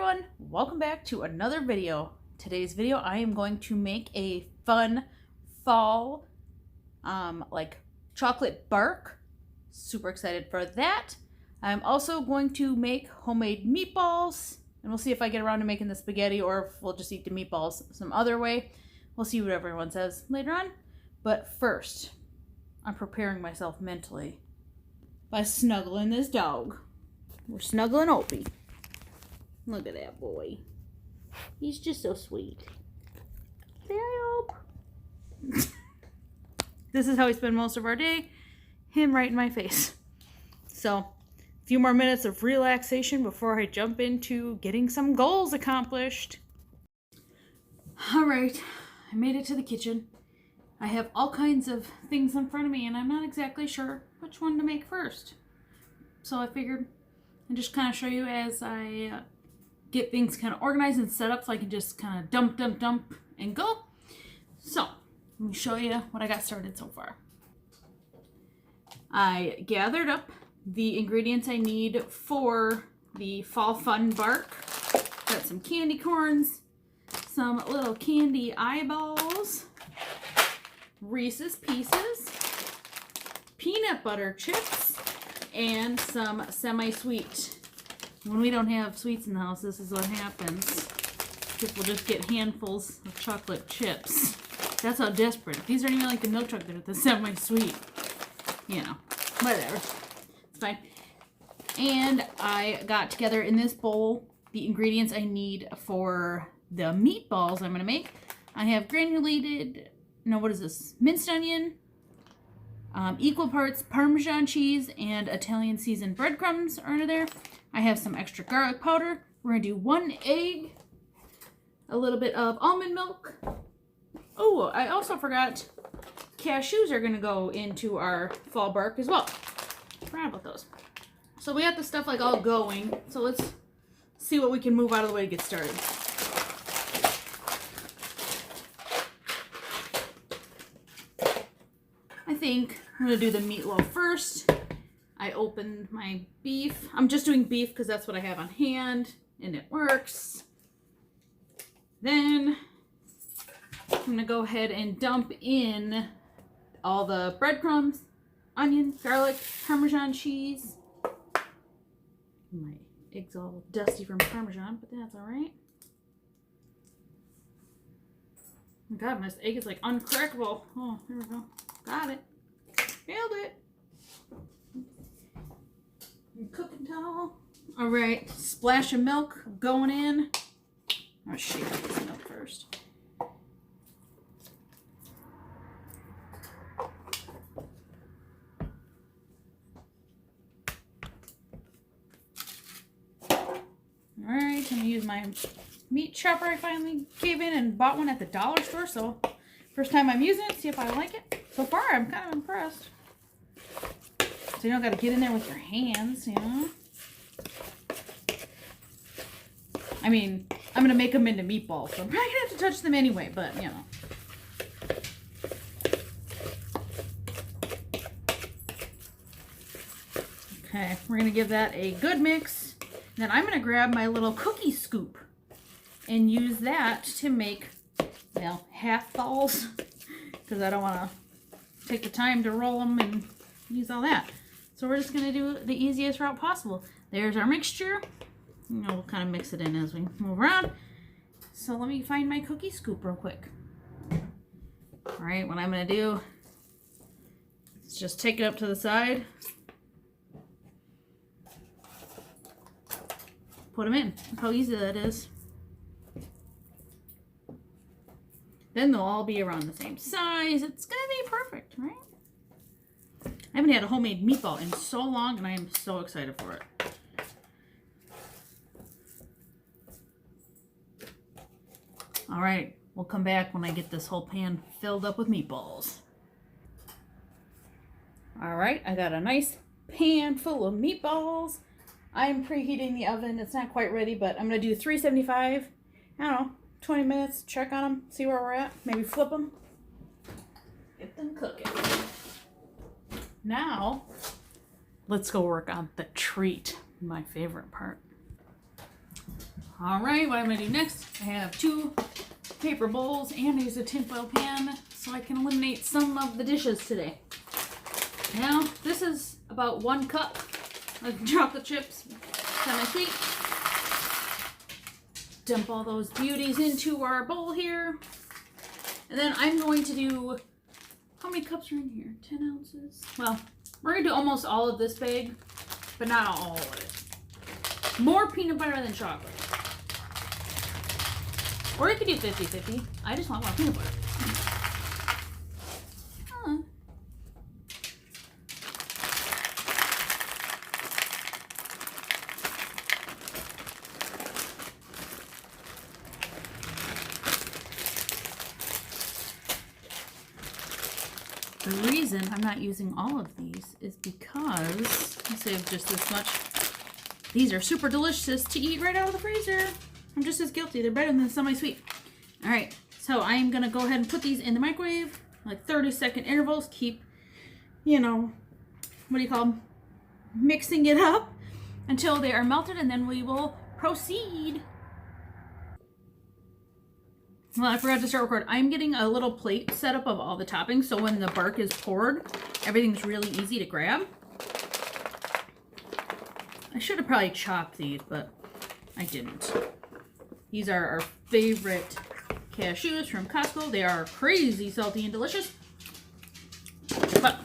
everyone, welcome back to another video. Today's video I am going to make a fun fall like chocolate bark. Super excited for that. I'm also going to make homemade meatballs, and we'll see if I get around to making the spaghetti or if we'll just eat the meatballs some other way. We'll see what everyone says later on. But first, I'm preparing myself mentally by snuggling this dog. We're snuggling Opie. Look at that boy. He's just so sweet. Say hi, Op. This is how we spend most of our day. Him right in my face. So, a few more minutes of relaxation before I jump into getting some goals accomplished. Alright, I made it to the kitchen. I have all kinds of things in front of me and I'm not exactly sure which one to make first. So I figured I'd just kind of show you as I get things kind of organized and set up so I can just kind of dump and go. So let me show you what I got started so far. I gathered up the ingredients I need for the fall fun bark. Got some candy corns, some little candy eyeballs, Reese's Pieces, peanut butter chips, and some semi-sweet. When we don't have sweets in the house, this is what happens. People just get handfuls of chocolate chips. That's how desperate. These aren't even like the milk chocolate, they're the semi-sweet. You know, whatever. It's fine. And I got together in this bowl the ingredients I need for the meatballs I'm going to make. I have granulated, no, what is this? Minced onion, equal parts Parmesan cheese and Italian seasoned breadcrumbs are under there. I have some extra garlic powder. We're going to do 1 egg, a little bit of almond milk. Oh, I also forgot cashews are going to go into our fall bark as well. Forgot about those. So we got the stuff like all going. So let's see what we can move out of the way to get started. I think I'm going to do the meatloaf first. I opened my beef. I'm just doing beef because that's what I have on hand and it works. Then I'm going to go ahead and dump in all the breadcrumbs, onion, garlic, Parmesan cheese. My egg's all dusty from Parmesan, but that's alright. Oh God, my egg is like uncrackable. Oh, there we go. Got it. Nailed it. Cooking towel. Alright, splash of milk going in. I'll shake up this milk first. Alright, I'm gonna use my meat chopper I finally gave in and bought one at the dollar store, so first time I'm using it, see if I like it. So far, I'm kind of impressed. So you don't gotta get in there with your hands, you know? I mean, I'm gonna make them into meatballs, so I'm probably gonna have to touch them anyway, but you know. Okay, we're gonna give that a good mix. Then I'm gonna grab my little cookie scoop and use that to make, well, half balls, because I don't wanna take the time to roll them and use all that. So we're just going to do the easiest route possible. There's our mixture. You know, we'll kind of mix it in as we move around. So let me find my cookie scoop real quick. Alright, what I'm going to do is just take it up to the side. Put them in. Look how easy that is. Then they'll all be around the same size. It's going to be perfect, right? I haven't had a homemade meatball in so long, and I am so excited for it. All right, we'll come back when I get this whole pan filled up with meatballs. All right, I got a nice pan full of meatballs. I'm preheating the oven. It's not quite ready, but I'm going to do 375. I don't know, 20 minutes, check on them, see where we're at, maybe flip them, get them cooking. Now, let's go work on the treat, my favorite part. All right, what I'm gonna do next, I have 2 paper bowls and I use a tinfoil pan so I can eliminate some of the dishes today. Now, this is about 1 cup of chocolate chips, semi-sweet. Dump all those beauties into our bowl here. And then I'm going to do, how many cups are in here? 10 ounces? Well, we're going to do almost all of this bag, but not all of it. More peanut butter than chocolate. Or you could do 50-50. I just want more peanut butter. The reason I'm not using all of these is because I save just this much. These are super delicious to eat right out of the freezer. I'm just as guilty. They're better than semi-sweet. All right, so I am gonna go ahead and put these in the microwave, like 30-second intervals. Keep, you know, what do you call them? Mixing it up until they are melted, and then we will proceed. Well, I forgot to start recording. I'm getting a little plate set up of all the toppings, so when the bark is poured, everything's really easy to grab. I should have probably chopped these, but I didn't. These are our favorite cashews from Costco. They are crazy salty and delicious. But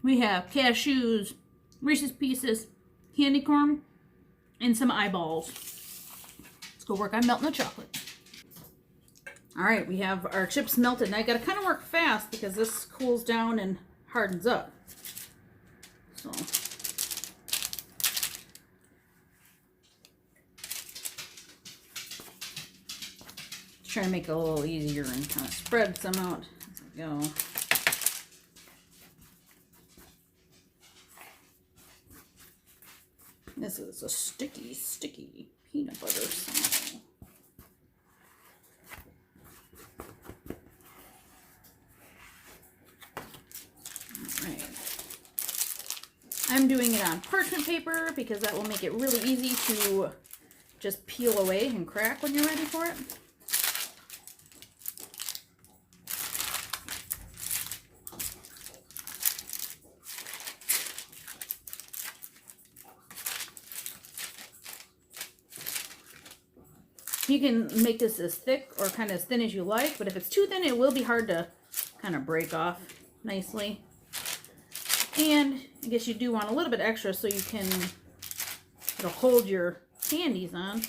we have cashews, Reese's Pieces, candy corn, and some eyeballs. Let's go work on melting the chocolate. All right, we have our chips melted. And I gotta kind of work fast because this cools down and hardens up. So. Try to make it a little easier and kind of spread some out as I go. This is a sticky, sticky peanut butter smell. Alright. I'm doing it on parchment paper because that will make it really easy to just peel away and crack when you're ready for it. You can make this as thick or kind of as thin as you like, but if it's too thin, it will be hard to kind of break off nicely. And I guess you do want a little bit extra so you can, it'll hold your candies on.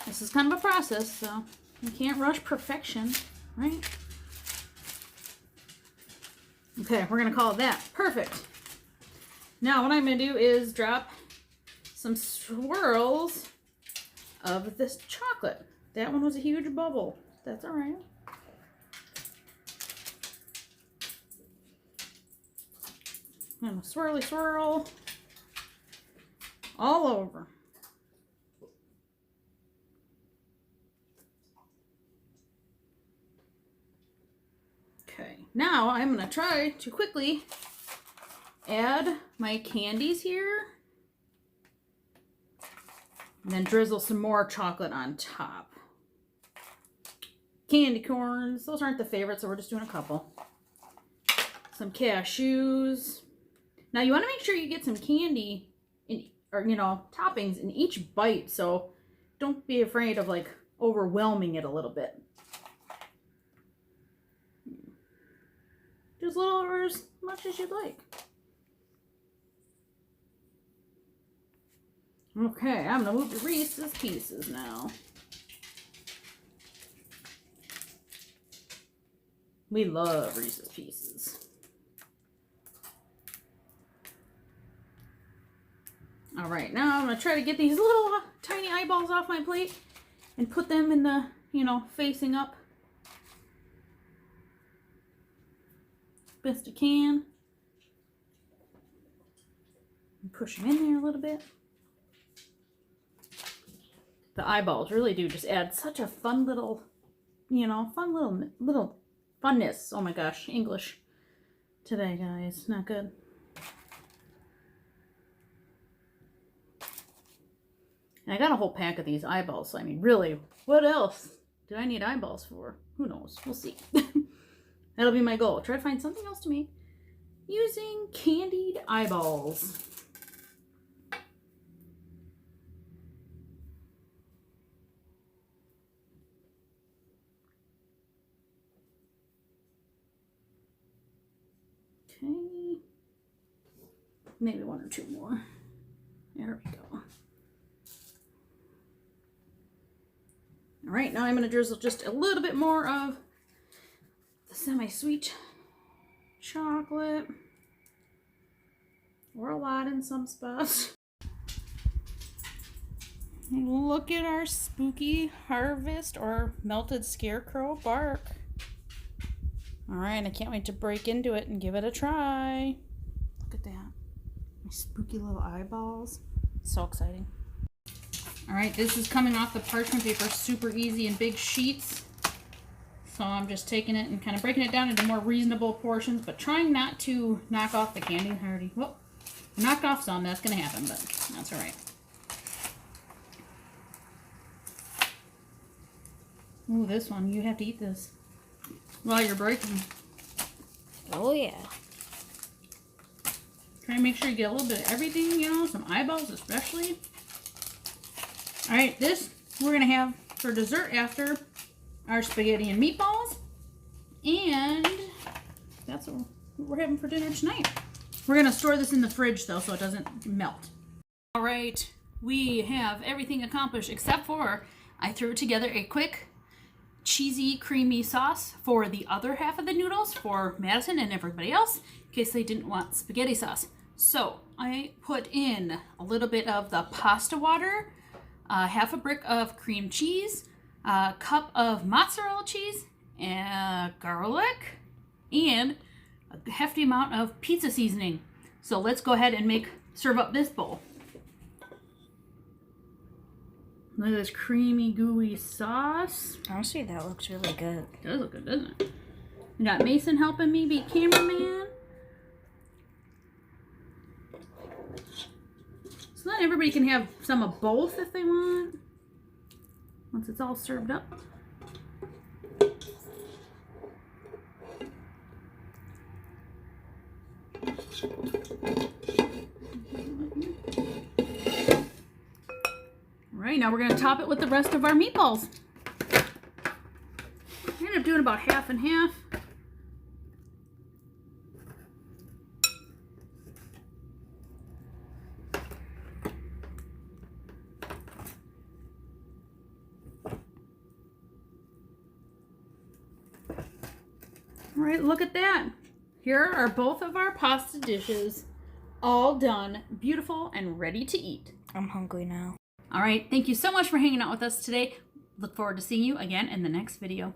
This is kind of a process, so you can't rush perfection, right? Okay, we're gonna call that perfect. Now what I'm gonna do is drop some swirls of this chocolate. That one was a huge bubble. That's all right. And a swirly swirl all over. Okay, now I'm gonna try to quickly add my candies here. And then drizzle some more chocolate on top. Candy corns. Those aren't the favorites, so we're just doing a couple. Some cashews. Now you want to make sure you get some candy in, or you know, toppings in each bite. So don't be afraid of like overwhelming it a little bit. Just a little or as much as you'd like. Okay, I'm gonna move to Reese's Pieces now. We love Reese's Pieces. All right, now I'm gonna try to get these little tiny eyeballs off my plate and put them in the, you know, facing up. Best I can. And push them in there a little bit. The eyeballs really do just add such a fun little, you know, fun little funness. Oh my gosh, English today, guys. Not good. And I got a whole pack of these eyeballs. So, I mean, really, what else do I need eyeballs for? Who knows? We'll see. That'll be my goal. Try to find something else to make using candied eyeballs. Okay. Maybe one or two more. There we go. All right, now I'm going to drizzle just a little bit more of the semi-sweet chocolate, or a lot in some spots. Look at our spooky harvest or melted scarecrow bark. All right, I can't wait to break into it and give it a try. Look at that. My spooky little eyeballs. So exciting. All right, this is coming off the parchment paper, super easy in big sheets. So I'm just taking it and kind of breaking it down into more reasonable portions, but trying not to knock off the candy. I already, well, knocked off some, that's gonna happen, but that's all right. Ooh, this one, you have to eat this while you're breaking. Oh yeah. Try and make sure you get a little bit of everything, you know, some eyeballs especially. All right, this we're gonna have for dessert after our spaghetti and meatballs, and that's what we're having for dinner tonight. We're gonna store this in the fridge though, so it doesn't melt. All right, we have everything accomplished except for I threw together a quick cheesy creamy sauce for the other half of the noodles for Madison and everybody else in case they didn't want spaghetti sauce. So I put in a little bit of the pasta water, half a brick of cream cheese, a cup of mozzarella cheese, and garlic, and a hefty amount of pizza seasoning. So let's go ahead and serve up this bowl. Look at this creamy, gooey sauce. Honestly, that looks really good. It does look good, doesn't it? We got Mason helping me be cameraman. So then everybody can have some of both if they want, once it's all served up. All right, now we're going to top it with the rest of our meatballs. I ended up doing about half and half. All right, look at that. Here are both of our pasta dishes, all done, beautiful, and ready to eat. I'm hungry now. All right, thank you so much for hanging out with us today. Look forward to seeing you again in the next video.